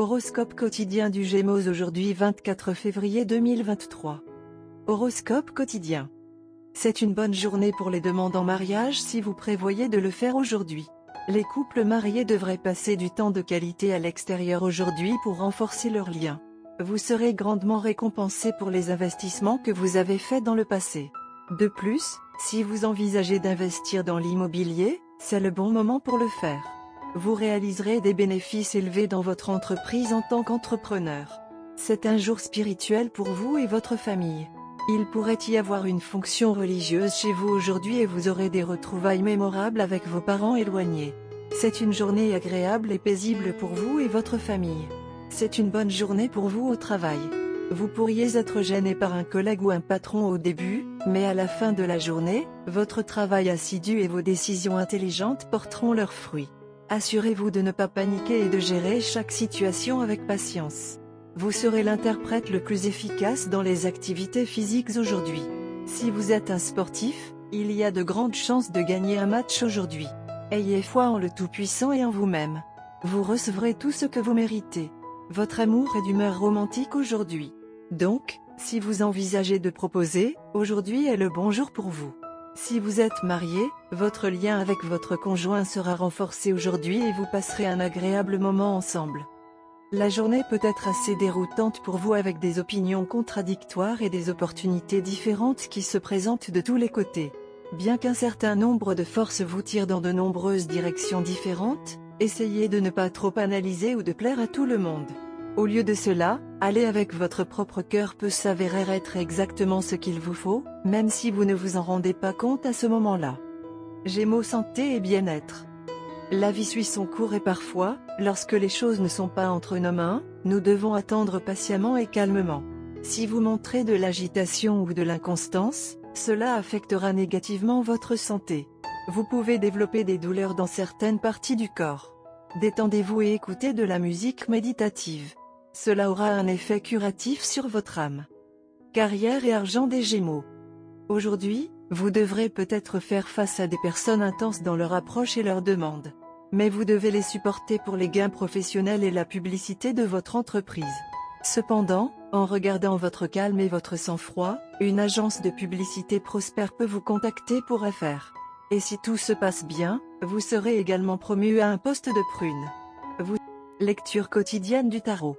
Horoscope quotidien du Gémeaux aujourd'hui 24 février 2023. Horoscope quotidien. C'est une bonne journée pour les demandes en mariage si vous prévoyez de le faire aujourd'hui. Les couples mariés devraient passer du temps de qualité à l'extérieur aujourd'hui pour renforcer leur lien. Vous serez grandement récompensé pour les investissements que vous avez faits dans le passé. De plus, si vous envisagez d'investir dans l'immobilier, c'est le bon moment pour le faire. Vous réaliserez des bénéfices élevés dans votre entreprise en tant qu'entrepreneur. C'est un jour spirituel pour vous et votre famille. Il pourrait y avoir une fonction religieuse chez vous aujourd'hui et vous aurez des retrouvailles mémorables avec vos parents éloignés. C'est une journée agréable et paisible pour vous et votre famille. C'est une bonne journée pour vous au travail. Vous pourriez être gêné par un collègue ou un patron au début, mais à la fin de la journée, votre travail assidu et vos décisions intelligentes porteront leurs fruits. Assurez-vous de ne pas paniquer et de gérer chaque situation avec patience. Vous serez l'interprète le plus efficace dans les activités physiques aujourd'hui. Si vous êtes un sportif, il y a de grandes chances de gagner un match aujourd'hui. Ayez foi en le Tout-Puissant et en vous-même. Vous recevrez tout ce que vous méritez. Votre amour est d'humeur romantique aujourd'hui. Donc, si vous envisagez de proposer, aujourd'hui est le bon jour pour vous. Si vous êtes marié, votre lien avec votre conjoint sera renforcé aujourd'hui et vous passerez un agréable moment ensemble. La journée peut être assez déroutante pour vous avec des opinions contradictoires et des opportunités différentes qui se présentent de tous les côtés. Bien qu'un certain nombre de forces vous tirent dans de nombreuses directions différentes, essayez de ne pas trop analyser ou de plaire à tout le monde. Au lieu de cela, aller avec votre propre cœur peut s'avérer être exactement ce qu'il vous faut, même si vous ne vous en rendez pas compte à ce moment-là. Gémeaux santé et bien-être. La vie suit son cours et parfois, lorsque les choses ne sont pas entre nos mains, nous devons attendre patiemment et calmement. Si vous montrez de l'agitation ou de l'inconstance, cela affectera négativement votre santé. Vous pouvez développer des douleurs dans certaines parties du corps. Détendez-vous et écoutez de la musique méditative. Cela aura un effet curatif sur votre âme. Carrière et argent des Gémeaux. Aujourd'hui, vous devrez peut-être faire face à des personnes intenses dans leur approche et leurs demandes. Mais vous devez les supporter pour les gains professionnels et la publicité de votre entreprise. Cependant, en regardant votre calme et votre sang-froid, une agence de publicité prospère peut vous contacter pour affaires. Et si tout se passe bien, vous serez également promu à un poste de prune. Lecture quotidienne du tarot.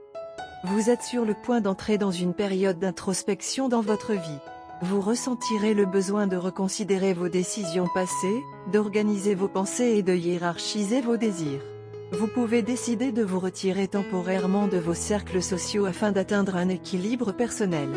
Vous êtes sur le point d'entrer dans une période d'introspection dans votre vie. Vous ressentirez le besoin de reconsidérer vos décisions passées, d'organiser vos pensées et de hiérarchiser vos désirs. Vous pouvez décider de vous retirer temporairement de vos cercles sociaux afin d'atteindre un équilibre personnel.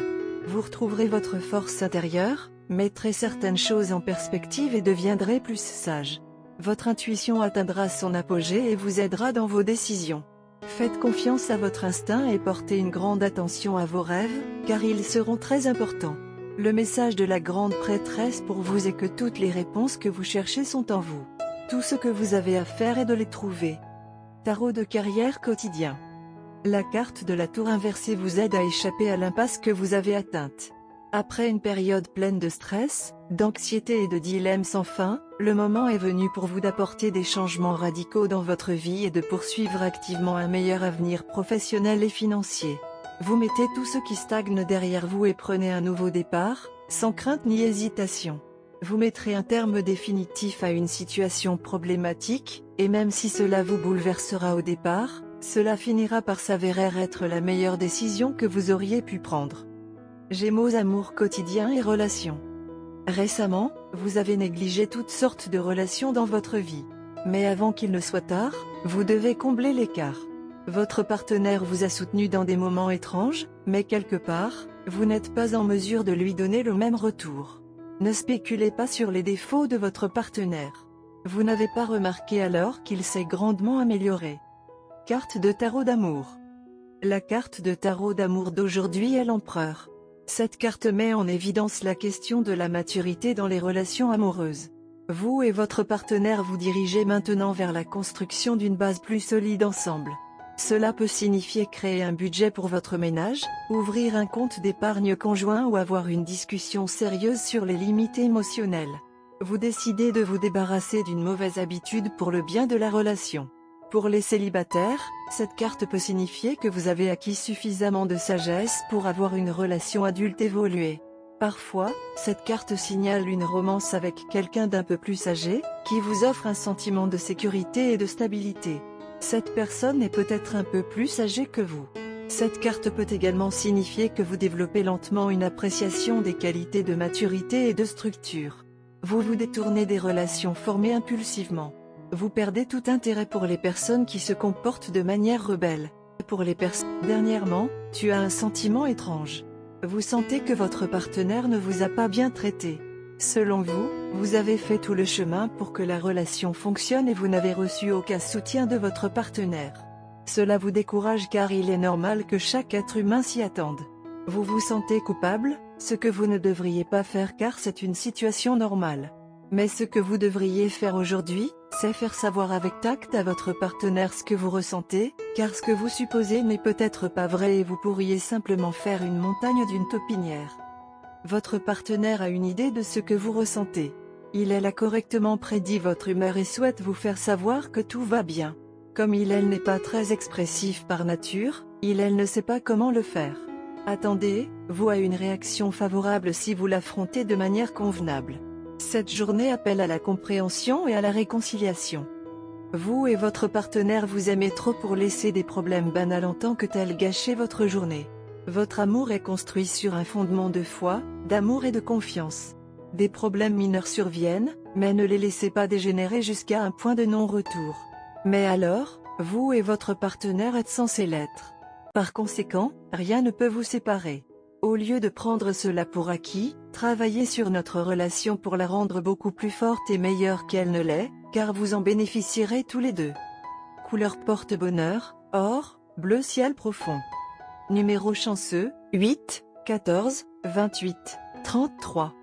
Vous retrouverez votre force intérieure, mettrez certaines choses en perspective et deviendrez plus sage. Votre intuition atteindra son apogée et vous aidera dans vos décisions. Faites confiance à votre instinct et portez une grande attention à vos rêves, car ils seront très importants. Le message de la grande prêtresse pour vous est que toutes les réponses que vous cherchez sont en vous. Tout ce que vous avez à faire est de les trouver. Tarot de carrière quotidien. La carte de la tour inversée vous aide à échapper à l'impasse que vous avez atteinte. Après une période pleine de stress, d'anxiété et de dilemmes sans fin, le moment est venu pour vous d'apporter des changements radicaux dans votre vie et de poursuivre activement un meilleur avenir professionnel et financier. Vous mettez tout ce qui stagne derrière vous et prenez un nouveau départ, sans crainte ni hésitation. Vous mettrez un terme définitif à une situation problématique, et même si cela vous bouleversera au départ, cela finira par s'avérer être la meilleure décision que vous auriez pu prendre. Gémeaux amour quotidien et relations. Récemment, vous avez négligé toutes sortes de relations dans votre vie. Mais avant qu'il ne soit tard, vous devez combler l'écart. Votre partenaire vous a soutenu dans des moments étranges, mais quelque part, vous n'êtes pas en mesure de lui donner le même retour. Ne spéculez pas sur les défauts de votre partenaire. Vous n'avez pas remarqué alors qu'il s'est grandement amélioré. Carte de tarot d'amour. La carte de tarot d'amour d'aujourd'hui est l'empereur. Cette carte met en évidence la question de la maturité dans les relations amoureuses. Vous et votre partenaire vous dirigez maintenant vers la construction d'une base plus solide ensemble. Cela peut signifier créer un budget pour votre ménage, ouvrir un compte d'épargne conjoint ou avoir une discussion sérieuse sur les limites émotionnelles. Vous décidez de vous débarrasser d'une mauvaise habitude pour le bien de la relation. Pour les célibataires, cette carte peut signifier que vous avez acquis suffisamment de sagesse pour avoir une relation adulte évoluée. Parfois, cette carte signale une romance avec quelqu'un d'un peu plus âgé, qui vous offre un sentiment de sécurité et de stabilité. Cette personne est peut-être un peu plus âgée que vous. Cette carte peut également signifier que vous développez lentement une appréciation des qualités de maturité et de structure. Vous vous détournez des relations formées impulsivement. Vous perdez tout intérêt pour les personnes qui se comportent de manière rebelle. Pour les personnes, dernièrement, tu as un sentiment étrange. Vous sentez que votre partenaire ne vous a pas bien traité. Selon vous, vous avez fait tout le chemin pour que la relation fonctionne et vous n'avez reçu aucun soutien de votre partenaire. Cela vous décourage car il est normal que chaque être humain s'y attende. Vous vous sentez coupable, ce que vous ne devriez pas faire car c'est une situation normale. Mais ce que vous devriez faire aujourd'hui, c'est faire savoir avec tact à votre partenaire ce que vous ressentez, car ce que vous supposez n'est peut-être pas vrai et vous pourriez simplement faire une montagne d'une taupinière. Votre partenaire a une idée de ce que vous ressentez. Elle a correctement prédit votre humeur et souhaite vous faire savoir que tout va bien. Comme elle n'est pas très expressif par nature, elle ne sait pas comment le faire. Attendez-vous à une réaction favorable si vous l'affrontez de manière convenable. Cette journée appelle à la compréhension et à la réconciliation. Vous et votre partenaire vous aimez trop pour laisser des problèmes banals en tant que tels gâcher votre journée. Votre amour est construit sur un fondement de foi, d'amour et de confiance. Des problèmes mineurs surviennent, mais ne les laissez pas dégénérer jusqu'à un point de non-retour. Mais alors, vous et votre partenaire êtes censés l'être. Par conséquent, rien ne peut vous séparer. Au lieu de prendre cela pour acquis, travaillez sur notre relation pour la rendre beaucoup plus forte et meilleure qu'elle ne l'est, car vous en bénéficierez tous les deux. Couleur porte-bonheur, or, bleu ciel profond. Numéro chanceux, 8, 14, 28, 33.